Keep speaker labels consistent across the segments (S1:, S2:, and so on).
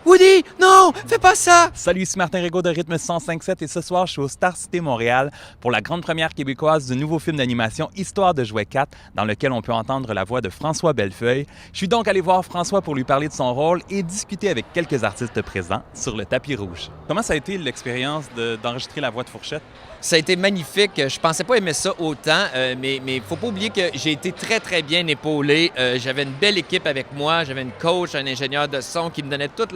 S1: Woody, non, fais pas ça!
S2: Salut, ici Martin Régaud de Rythme 105.7 et ce soir, je suis au Star Cité Montréal pour la grande première québécoise du nouveau film d'animation Histoire de jouet 4 dans lequel on peut entendre la voix de François Bellefeuille. Je suis donc allé voir François pour lui parler de son rôle et discuter avec quelques artistes présents sur le tapis rouge. Comment ça a été l'expérience d'enregistrer la voix de Fourchette?
S1: Ça a été magnifique. Je pensais pas aimer ça autant, mais il faut pas oublier que j'ai été très bien épaulé. J'avais une belle équipe avec moi. J'avais une coach, un ingénieur de son qui me donnait tous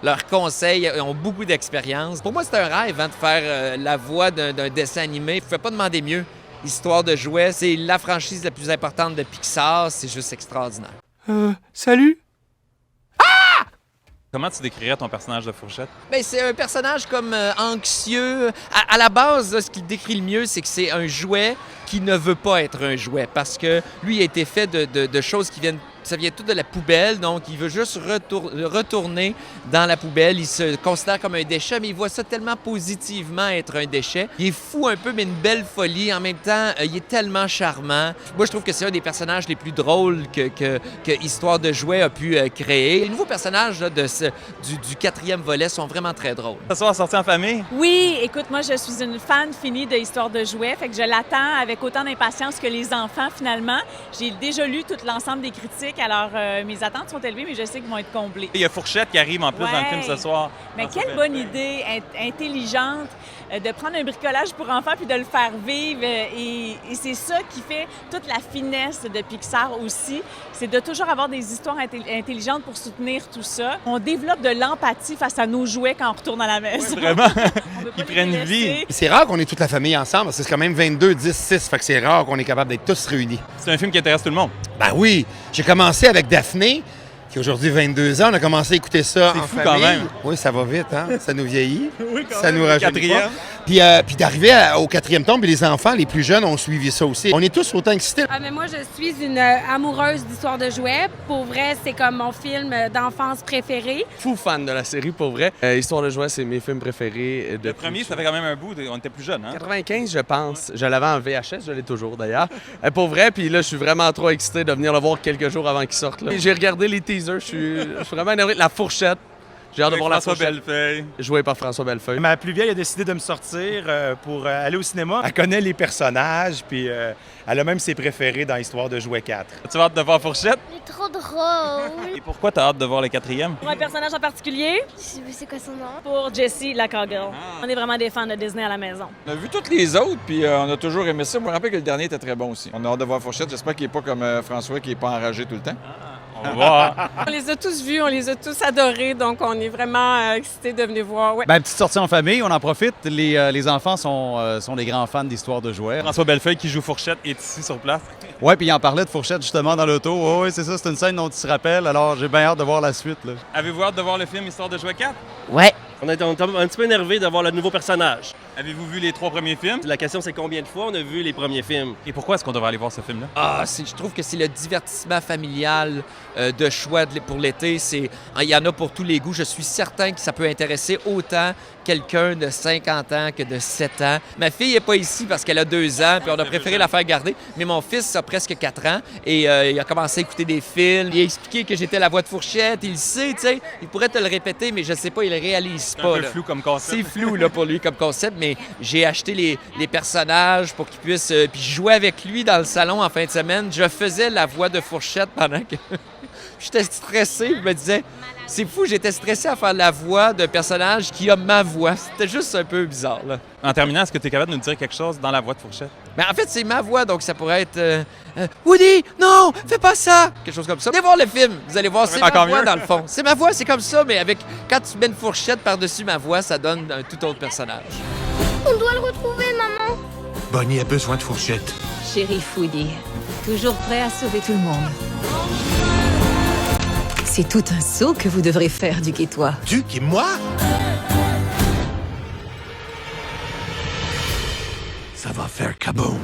S1: leurs conseils. Ils ont beaucoup d'expérience. Pour moi, c'était un rêve de faire la voix d'un dessin animé. Je ne pouvais pas demander mieux. Histoire de jouets, c'est la franchise la plus importante de Pixar. C'est juste extraordinaire.
S3: Salut?
S2: Comment tu décrirais ton personnage de Fourchette?
S1: Bien, c'est un personnage comme anxieux. À la base, là, ce qu'il décrit le mieux, c'est que c'est un jouet qui ne veut pas être un jouet parce que lui a été fait de choses qui viennent... Ça vient tout de la poubelle, donc il veut juste retourner dans la poubelle. Il se considère comme un déchet, mais il voit ça tellement positivement être un déchet. Il est fou un peu, mais une belle folie. En même temps, il est tellement charmant. Moi, je trouve que c'est un des personnages les plus drôles que Histoire de jouet a pu créer. Les nouveaux personnages là, du quatrième volet sont vraiment très drôles.
S2: Ce soir, sorti en famille?
S4: Oui, écoute, moi, je suis une fan finie de Histoire de jouets, fait que je l'attends avec autant d'impatience que les enfants, finalement. J'ai déjà lu tout l'ensemble des critiques. Alors, mes attentes sont élevées, mais je sais qu'ils vont être comblées.
S2: Il y a Fourchette qui arrive en plus dans le film ce soir.
S4: Mais quelle bonne idée, intelligente, de prendre un bricolage pour enfants puis de le faire vivre. Et c'est ça qui fait toute la finesse de Pixar aussi. C'est de toujours avoir des histoires intelligentes pour soutenir tout ça. On développe de l'empathie face à nos jouets quand on retourne à la maison.
S2: Oui, vraiment,
S4: ils
S2: prennent vie.
S3: C'est rare qu'on ait toute la famille ensemble, parce que c'est quand même 22, 10, 6, fait que c'est rare qu'on est capable d'être tous réunis.
S2: C'est un film qui intéresse tout le monde.
S3: Ben oui, j'ai commencé avec Daphné, qui a aujourd'hui 22 ans. On a commencé à écouter ça en
S2: fou
S3: famille.
S2: quand même.
S3: Oui, ça va vite, hein? Ça nous vieillit.
S2: Oui, quand
S3: ça
S2: même.
S3: nous rajeunit
S2: Quatrième.
S3: pas. Puis d'arriver au quatrième tome, puis les enfants, les plus jeunes, ont suivi ça aussi. On est tous autant excités.
S5: Ah, mais moi, je suis une amoureuse d'Histoire de jouets. Pour vrai, c'est comme mon film d'enfance préféré.
S6: Fou fan de la série, pour vrai. Histoire de jouets, c'est mes films préférés.
S2: Le premier, ça fait quand même un bout. On était plus jeunes, hein?
S6: 95, je pense. Je l'avais en VHS, je l'ai toujours d'ailleurs. Pour vrai, puis là, je suis vraiment trop excité de venir le voir quelques jours avant qu'il sorte. Là. J'ai regardé les teasers, je suis vraiment énervé. La Fourchette. J'ai hâte de voir la
S2: François
S6: Fourchette.
S2: Bellefeuille.
S6: Joué par François Bellefeuille.
S7: Ma plus vieille a décidé de me sortir pour aller au cinéma. Elle connaît les personnages, puis elle a même ses préférés dans Histoire de jouet 4.
S2: Tu vas hâte de voir Fourchette?
S8: C'est trop drôle.
S2: Et pourquoi tu as hâte de voir le quatrième?
S4: Pour un personnage en particulier,
S8: C'est quoi son nom?
S4: pour Jessie, la cowgirl. On est vraiment des fans de Disney à la maison.
S9: On a vu toutes les autres, puis on a toujours aimé ça. Je me rappelle que le dernier était très bon aussi. On a hâte de voir Fourchette. J'espère qu'il n'est pas comme François, qui n'est pas enragé tout le temps.
S2: On va voir.
S5: On les a tous vus, on les a tous adorés, donc on est vraiment excités de venir voir. Ouais.
S10: Ben, petite sortie en famille, on en profite. Les enfants sont des grands fans d'Histoire de jouets.
S2: François Bellefeuille qui joue Fourchette est ici sur place.
S10: Ouais, puis il en parlait de Fourchette justement dans l'auto. Oui, c'est ça, c'est une scène dont il se rappelle. Alors, j'ai bien hâte de voir la suite. Là.
S2: Avez-vous hâte de voir le film Histoire de jouet 4?
S11: Ouais. On est un petit peu énervé de voir le nouveau personnage.
S2: Avez-vous vu les 3 premiers films?
S11: La question, c'est combien de fois on a vu les premiers films?
S2: Et pourquoi est-ce qu'on devrait aller voir ce film-là?
S1: Je trouve que c'est le divertissement familial de choix pour l'été. Il y en a pour tous les goûts. Je suis certain que ça peut intéresser autant quelqu'un de 50 ans que de 7 ans. Ma fille n'est pas ici parce qu'elle a 2 ans, puis on a préféré la faire garder. Mais mon fils a presque 4 ans et il a commencé à écouter des films. Il a expliqué que j'étais la voix de Fourchette. Il le sait, tu sais. Il pourrait te le répéter, mais je sais pas, il le réalise pas.
S2: C'est un peu
S1: là.
S2: flou comme concept.
S1: C'est flou là, pour lui comme concept, mais j'ai acheté les personnages pour qu'il puisse... puis je jouais avec lui dans le salon en fin de semaine. Je faisais la voix de Fourchette pendant que j'étais stressé. Je me disais, c'est fou, j'étais stressé à faire la voix d'un personnage qui a ma voix. C'était juste un peu bizarre. Là.
S2: En terminant, est-ce que tu es capable de nous dire quelque chose dans la voix de Fourchette?
S1: Mais en fait, c'est ma voix, donc ça pourrait être... Woody, non, fais pas ça! Quelque chose comme ça. Allez voir le film, vous allez voir, c'est ma voix dans le fond. C'est ma voix, c'est comme ça, mais quand tu mets une fourchette par-dessus ma voix, ça donne un tout autre personnage.
S8: On doit le retrouver, maman.
S12: Bonnie a besoin de Fourchette.
S13: Shérif Woody, toujours prêt à sauver tout le monde. C'est tout un saut que vous devrez faire, Duc et toi.
S12: Duc et moi? Ça va faire kaboom.